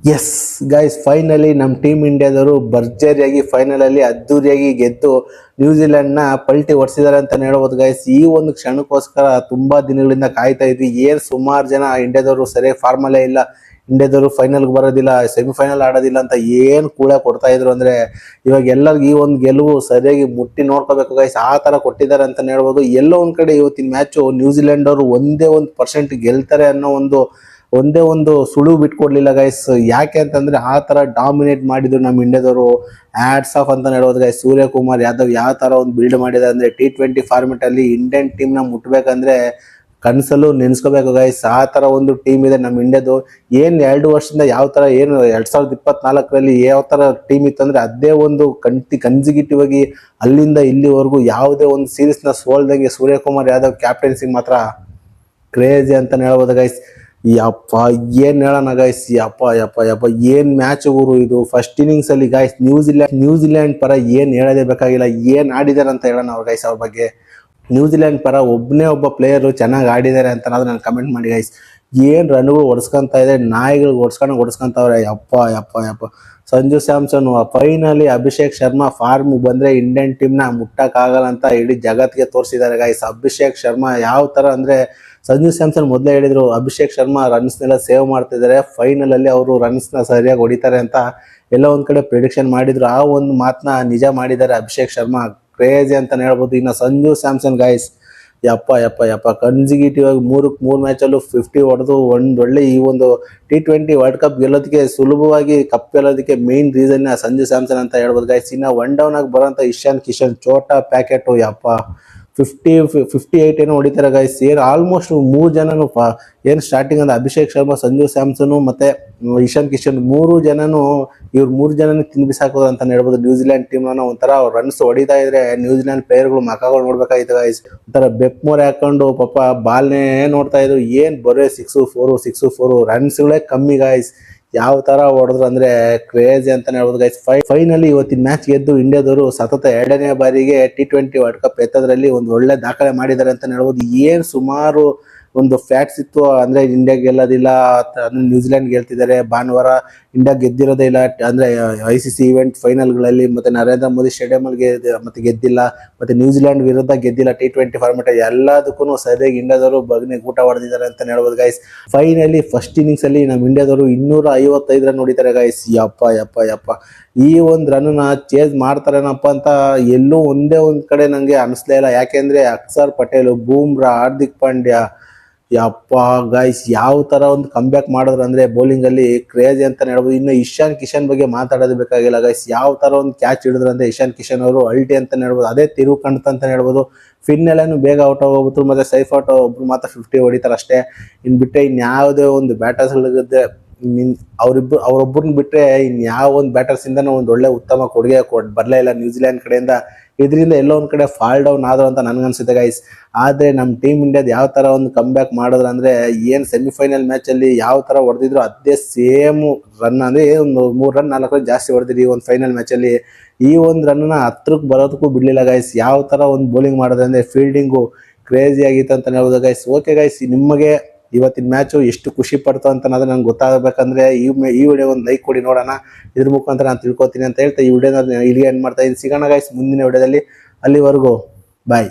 Yes guys, finally ನಮ್ಮ team ಇಂಡಿಯಾದವರು ಭರ್ಜರಿಯಾಗಿ final ಅಲ್ಲಿ ಅದ್ದೂರಿಯಾಗಿ ಗೆದ್ದು ನ್ಯೂಜಿಲೆಂಡ್ ನ ಪಲ್ಟಿ ಹೊಡ್ಸಿದ್ದಾರೆ ಅಂತ ಹೇಳ್ಬೋದು ಗೈಸ್. ಈ ಒಂದು ಕ್ಷಣಕ್ಕೋಸ್ಕರ ತುಂಬಾ ದಿನಗಳಿಂದ ಕಾಯ್ತಾ ಇದ್ವಿ. ಸುಮಾರು ಜನ ಇಂಡಿಯಾದವರು ಸರಿಯಾಗಿ ಫಾರ್ಮಲ್ಲೇ ಇಲ್ಲ, ಇಂಡಿಯಾದವರು ಫೈನಲ್ಗೆ ಬರೋದಿಲ್ಲ, ಸೆಮಿಫೈನಲ್ ಆಡೋದಿಲ್ಲ ಅಂತ ಕೂಳೆ ಕೊಡ್ತಾ ಇದ್ರು. ಅಂದ್ರೆ ಇವಾಗ ಎಲ್ಲರಿಗೂ ಈ ಒಂದು ಗೆಲುವು ಸರಿಯಾಗಿ ಮುಟ್ಟಿ ನೋಡ್ಕೋಬೇಕು ಗೈಸ್, ಆ ತರ ಕೊಟ್ಟಿದ್ದಾರೆ ಅಂತ ಹೇಳ್ಬೋದು. ಎಲ್ಲೋ ಒಂದ್ ಕಡೆ ಇವತ್ತಿನ ಮ್ಯಾಚು ನ್ಯೂಜಿಲೆಂಡ್ ಅವರು ಒಂದೇ 1% ಗೆಲ್ತಾರೆ ಅನ್ನೋ ಒಂದೇ ಒಂದು ಸುಳುವು ಬಿಟ್ಕೊಡ್ಲಿಲ್ಲ ಗೈಸ್. ಯಾಕೆ ಅಂತಂದ್ರೆ ಆ ತರ ಡಾಮಿನೇಟ್ ಮಾಡಿದ್ರು ನಮ್ಮ ಇಂಡಿಯಾದವರು. ಹ್ಯಾಟ್ಸ್ ಆಫ್ ಅಂತ ಹೇಳ್ಬೋದು ಗೈಸ್. ಸೂರ್ಯಕುಮಾರ್ ಯಾದವ್ ಯಾವ ತರ ಒಂದು ಬಿಲ್ಡ್ ಮಾಡಿದ್ದಾರೆ ಅಂದ್ರೆ T20 ಫಾರ್ಮೆಟ್ ಅಲ್ಲಿ ಇಂಡಿಯನ್ ಟೀಮ್ ನ ಮುಟ್ಬೇಕಂದ್ರೆ ಕನ್ಸಲ್ಲೂ ನೆನ್ಸ್ಕೋಬೇಕು ಗೈಸ್. ಆ ತರ ಒಂದು ಟೀಮ್ ಇದೆ ನಮ್ಮ ಇಂಡಿಯಾದು. 2 ವರ್ಷದಿಂದ ಯಾವ ತರ 2024ರಲ್ಲಿ ಯಾವ ತರ ಟೀಮ್ ಇತ್ತಂದ್ರೆ ಅದೇ ಒಂದು ಕನ್ಸಿಕ್ಯೂಟಿವ್ ಆಗಿ ಅಲ್ಲಿಂದ ಇಲ್ಲಿವರೆಗೂ ಯಾವುದೇ ಒಂದು ಸೀರೀಸ್ ನ ಸೋಲ್ದಂಗೆ ಸೂರ್ಯಕುಮಾರ್ ಯಾದವ್ ಕ್ಯಾಪ್ಟನ್ಸಿ ಮಾತ್ರ ಕ್ರೇಜಿ ಅಂತ ಹೇಳ್ಬೋದು ಗೈಸ್. ಯಪ್ಪ ಏನ್ ಹೇಳೋಣ ಗೈಸ್, ಯಪ್ಪ ಏನ್ ಮ್ಯಾಚ್ ಊರು ಇದು. ಫಸ್ಟ್ ಇನ್ನಿಂಗ್ಸ್ ಅಲ್ಲಿ ಗೈಸ್ ನ್ಯೂಜಿಲೆಂಡ್ ಪರ ಏನ್ ಹೇಳೋದೇ ಬೇಕಾಗಿಲ್ಲ, ಏನ್ ಆಡಿದಾರೆ ಅಂತ ಹೇಳೋಣ ಅವ್ರ ಗೈಸ್. ಅವ್ರ ಬಗ್ಗೆ ನ್ಯೂಜಿಲೆಂಡ್ ಪರ ಒಬ್ಬ ಪ್ಲೇಯರ್ ಚೆನ್ನಾಗಿ ಆಡಿದ್ದಾರೆ ಅಂತ ನಾನು ಕಮೆಂಟ್ ಮಾಡಿ ಗೈಸ್. ಏನ್ ರನ್ಗಳು ಹೊಡ್ಸ್ಕೊಂತ ಇದೆ, ನಾಯಿಗಳು ಹೊಡ್ಸ್ಕೊಂತವ್ರೆ. ಯಪ್ಪ ಸಂಜು ಸ್ಯಾಮ್ಸನ್ ಫೈನಲಿ ಅಭಿಷೇಕ್ ಶರ್ಮಾ ಫಾರ್ಮ್ ಬಂದ್ರೆ ಇಂಡಿಯನ್ ಟೀಮ್ ನ ಮುಟ್ಟಕ್ ಆಗಲ್ಲ ಅಂತ ಇಡೀ ಜಗತ್ಗೆ ತೋರಿಸಿದ್ದಾರೆ ಗೈಸ್. ಅಭಿಷೇಕ್ ಶರ್ಮಾ ಯಾವ ತರ ಅಂದ್ರೆ ಸಂಜು ಸ್ಯಾಮ್ಸನ್ ಮೊದಲೇ ಹೇಳಿದ್ರು ಅಭಿಷೇಕ್ ಶರ್ಮಾ ರನ್ಸ್ನೆಲ್ಲ ಸೇವ್ ಮಾಡ್ತಿದ್ದಾರೆ, ಫೈನಲ್ ಅಲ್ಲಿ ಅವರು ರನ್ಸ್ ನ ಸರಿಯಾಗಿ ಹೊಡಿತಾರೆ ಅಂತ ಎಲ್ಲ ಒಂದ್ ಕಡೆ ಪ್ರಿಡಿಕ್ಷನ್ ಮಾಡಿದ್ರು. ಆ ಒಂದು ಮಾತನ್ನ ನಿಜ ಮಾಡಿದ್ದಾರೆ ಅಭಿಷೇಕ್ ಶರ್ಮಾ. ಕ್ರೇಜಿ ಅಂತ ಹೇಳ್ಬೋದು. ಇನ್ನು ಸಂಜು ಸ್ಯಾಮ್ಸನ್ ಗೈಸ್, ಯಪ್ಪ ಕನ್ಸಿಕ್ಯೂಟಿವ್ ಆಗಿ 3 ಮ್ಯಾಚಲ್ಲೂ 50 ಹೊಡೆದು ಒಳ್ಳೆ ಈ ಒಂದು T20 ವರ್ಲ್ಡ್ ಕಪ್ ಗೆಲ್ಲೋದಕ್ಕೆ ಸುಲಭವಾಗಿ ಕಪ್ ಗೆಲ್ಲೋದಕ್ಕೆ ಮೇನ್ ರೀಸನ್ ಸಂಜು ಸ್ಯಾಮ್ಸನ್ ಅಂತ ಹೇಳ್ಬೋದು ಗೈಸ್. ಇನ್ನ 1 ಡೌನ್ ಆಗಿ ಬರೋಂತ ಇಶಾನ್ ಕಿಶನ್ ಚೋಟಾ ಪ್ಯಾಕೆಟ್ 58 ಏನೋ ಹೊಡಿತಾರೆ ಗೈಸ್. ಆಲ್ಮೋಸ್ಟ್ 3 ಜನನು ಸ್ಟಾರ್ಟಿಂಗ್ ಅಂದ್ರೆ ಅಭಿಷೇಕ್ ಶರ್ಮಾ, ಸಂಜು ಸ್ಯಾಮ್ಸನ್ ಮತ್ತೆ ಇಶಾನ್ ಕಿಶನ್ 3 ಜನನು ತಿನ್ಬಿಸಾಕೋದು ಅಂತ ಹೇಳ್ಬೋದು. ನ್ಯೂಜಿಲೆಂಡ್ ಟೀಮ್ ಒಂಥರ ರನ್ಸ್ ಹೊಡಿತಾ ಇದ್ರೆ ನ್ಯೂಜಿಲೆಂಡ್ ಪ್ಲೇಯರ್ಗಳು ಮಕ್ಕಗಳು ನೋಡ್ಬೇಕಾಗಿತ್ತು ಗೈಸ್. ಒಂಥರ ಬೆಪ್ಮೋರೆ ಹಾಕೊಂಡು ಪಾಪ ಬಾಲ್ನೇ ನೋಡ್ತಾ ಇದ್ರು. ಬರೋ 6-4 ರನ್ಸ್ಗಳೇ ಕಮ್ಮಿ ಗೈಸ್. ಯಾವ ತರ ಹೊಡೆದ್ರು ಅಂದ್ರೆ ಕ್ರೇಜಿ ಅಂತ ಹೇಳ್ಬೋದು ಗೈಸ್. ಫೈನಲಿ ಇವತ್ತಿನ ಮ್ಯಾಚ್ ಗೆದ್ದು ಇಂಡಿಯಾದವರು ಸತತ 2ನೇ ಬಾರಿಗೆ T20 ವರ್ಲ್ಡ್ ಕಪ್ ಎತ್ತದ್ರಲ್ಲಿ ಒಂದು ಒಳ್ಳೆ ದಾಖಲೆ ಮಾಡಿದ್ದಾರೆ ಅಂತ ಹೇಳ್ಬೋದು. ಸುಮಾರು ಒಂದು ಫ್ಯಾಕ್ಟ್ಸ್ ಇತ್ತು ಅಂದ್ರೆ ಇಂಡಿಯಾ ಗೆಲ್ಲೋದಿಲ್ಲ, ನ್ಯೂಜಿಲೆಂಡ್ ಗೆಲ್ತಿದ್ದಾರೆ. ಭಾನುವಾರ ಇಂಡಿಯಾ ಗೆದ್ದಿರೋದೇ ಇಲ್ಲ ಅಂದ್ರೆ ICC ಇವೆಂಟ್ ಫೈನಲ್ಗಳಲ್ಲಿ, ಮತ್ತೆ ನರೇಂದ್ರ ಮೋದಿ ಸ್ಟೇಡಿಯಂ ಅಲ್ಲಿ ಮತ್ತೆ ಗೆದ್ದಿಲ್ಲ, ಮತ್ತೆ ನ್ಯೂಜಿಲೆಂಡ್ ವಿರುದ್ಧ ಗೆದ್ದಿಲ್ಲ T20 ಫಾರ್ಮೆಟ್. ಎಲ್ಲದಕ್ಕೂ ಸರಿಯಾಗಿ ಇಂಡಿಯಾದವರು ಬಗ್ನೆ ಊಟ ಹೊಡೆದಿದ್ದಾರೆ ಅಂತ ಹೇಳ್ಬೋದು ಗೈಸ್. ಫೈನಲಿ ಫಸ್ಟ್ ಇನ್ನಿಂಗ್ಸ್ ಅಲ್ಲಿ ನಮ್ಮ ಇಂಡಿಯಾದವರು 255 ರನ್ ಹೊಡಿತಾರೆ ಗೈಸ್. ಯಪ್ಪ ಈ ಒಂದು ರನ್ ಚೇಸ್ ಮಾಡ್ತಾರೇನಪ್ಪ ಅಂತ ಎಲ್ಲೂ ಒಂದೇ ಒಂದ್ ಕಡೆ ನಂಗೆ ಅನಿಸ್ಲೇ ಇಲ್ಲ. ಯಾಕೆಂದ್ರೆ ಅಕ್ಷರ್ ಪಟೇಲ್, ಬೂಮ್ರಾ, ಹಾರ್ದಿಕ್ ಪಾಂಡ್ಯ, ಯಪ್ಪ ಗೈಸ್ ಯಾವ ತರ ಒಂದು ಕಂಬ್ಯಾಕ್ ಮಾಡಿದ್ರು ಅಂದ್ರೆ ಬೌಲಿಂಗ್ ಅಲ್ಲಿ ಕ್ರೇಜಿ ಅಂತ ಹೇಳ್ಬೋದು. ಇನ್ನು ಇಶಾನ್ ಕಿಶನ್ ಬಗ್ಗೆ ಮಾತಾಡೋದು ಬೇಕಾಗಿಲ್ಲ ಗೈಸ್. ಯಾವ ತರ ಒಂದು ಕ್ಯಾಚ್ ಹಿಡಿದ್ರು ಅಂದ್ರೆ ಇಶಾನ್ ಕಿಶನ್ ಅವರು ಅಲ್ಟಿ ಅಂತ ಹೇಳ್ಬೋದು. ಅದೇ ತಿರುವು ಕಾಣ್ತ ಅಂತ ಹೇಳ್ಬೋದು. ಫಿನ್ ಎಲ್ಲಾನು ಬೇಗ ಔಟ್ ಆಗೋಗ್ಬಿಟ್ರು, ಮತ್ತೆ ಸೈಫ್ ಔಟ್ ಒಬ್ರು ಮಾತ್ರ 50 ಹೊಡಿತಾರೆ ಅಷ್ಟೇ. ಇನ್ಬಿಟ್ಟೆ ಇನ್ಯಾವುದೇ ಒಂದು ಬ್ಯಾಟರ್ಸ್ಗಳಿಗದೆ ಅವ್ರೊಬ್ಬರನ್ನ ಬಿಟ್ರೆ ಇನ್ಯಾವ ಒಂದು ಬ್ಯಾಟರ್ಸ್ ಇಂದನೂ ಒಂದು ಒಳ್ಳೆ ಉತ್ತಮ ಕೊಡುಗೆ ಬರ್ಲೇ ಇಲ್ಲ ನ್ಯೂಜಿಲೆಂಡ್ ಕಡೆಯಿಂದ. ಇದರಿಂದ ಎಲ್ಲೋ ಒಂದ್ ಕಡೆ ಫಾಲ್ ಡೌನ್ ಆದ್ರು ಅಂತ ನನ್ಗನ್ಸುತ್ತೆ ಗೈಸ್. ಆದ್ರೆ ನಮ್ ಟೀಮ್ ಇಂಡಿಯಾದ ಯಾವ ತರ ಒಂದು ಕಮ್ ಬ್ಯಾಕ್ ಮಾಡಿದ್ರು ಅಂದ್ರೆ ಸೆಮಿಫೈನಲ್ ಮ್ಯಾಚ್ ಅಲ್ಲಿ ಯಾವ ತರ ಹೊಡೆದಿದ್ರು ಅದೇ ಸೇಮ್ ರನ್ ಅಂದ್ರೆ ಒಂದು 3 ರನ್ 4 ರನ್ ಜಾಸ್ತಿ ಹೊಡೆದಿರಿ ಈ ಒಂದು ಫೈನಲ್ ಮ್ಯಾಚ್ ಅಲ್ಲಿ. ಈ ಒಂದು ರನ್ ಹತ್ರಕ್ಕೆ ಬರೋದಕ್ಕೂ ಬಿಡ್ಲಿಲ್ಲ ಗೈಸ್. ಯಾವ ತರ ಒಂದು ಬೌಲಿಂಗ್ ಮಾಡೋದು ಅಂದ್ರೆ ಫೀಲ್ಡಿಂಗು ಕ್ರೇಜಿ ಆಗಿತ್ತು ಅಂತ ಹೇಳ್ಬೋದು ಗೈಸ್. ಓಕೆ ಗೈಸ್, ನಿಮಗೆ ಇವತ್ತಿನ ಮ್ಯಾಚು ಎಷ್ಟು ಖುಷಿ ಪಡ್ತು ಅಂತ ನಂಗೆ ಗೊತ್ತಾಗಬೇಕಂದ್ರೆ ಈ ವಿಡಿಯೋ ಒಂದು ಲೈಕ್ ಕೊಡಿ ನೋಡೋಣ. ಇದ್ರ ಮುಖಾಂತರ ನಾನು ತಿಳ್ಕೊತೀನಿ ಅಂತ ಹೇಳ್ತಾ ಈ ವಿಡಿಯೋನ ಇಲ್ಲಿಗೆ ಎಂಡ್ ಮಾಡ್ತಾ ಇದ್ದೀನಿ. ಸಿಗೋಣ ಗೈಸ್ ಮುಂದಿನ ವಿಡಿಯೋದಲ್ಲಿ. ಅಲ್ಲಿವರೆಗೂ ಬಾಯ್.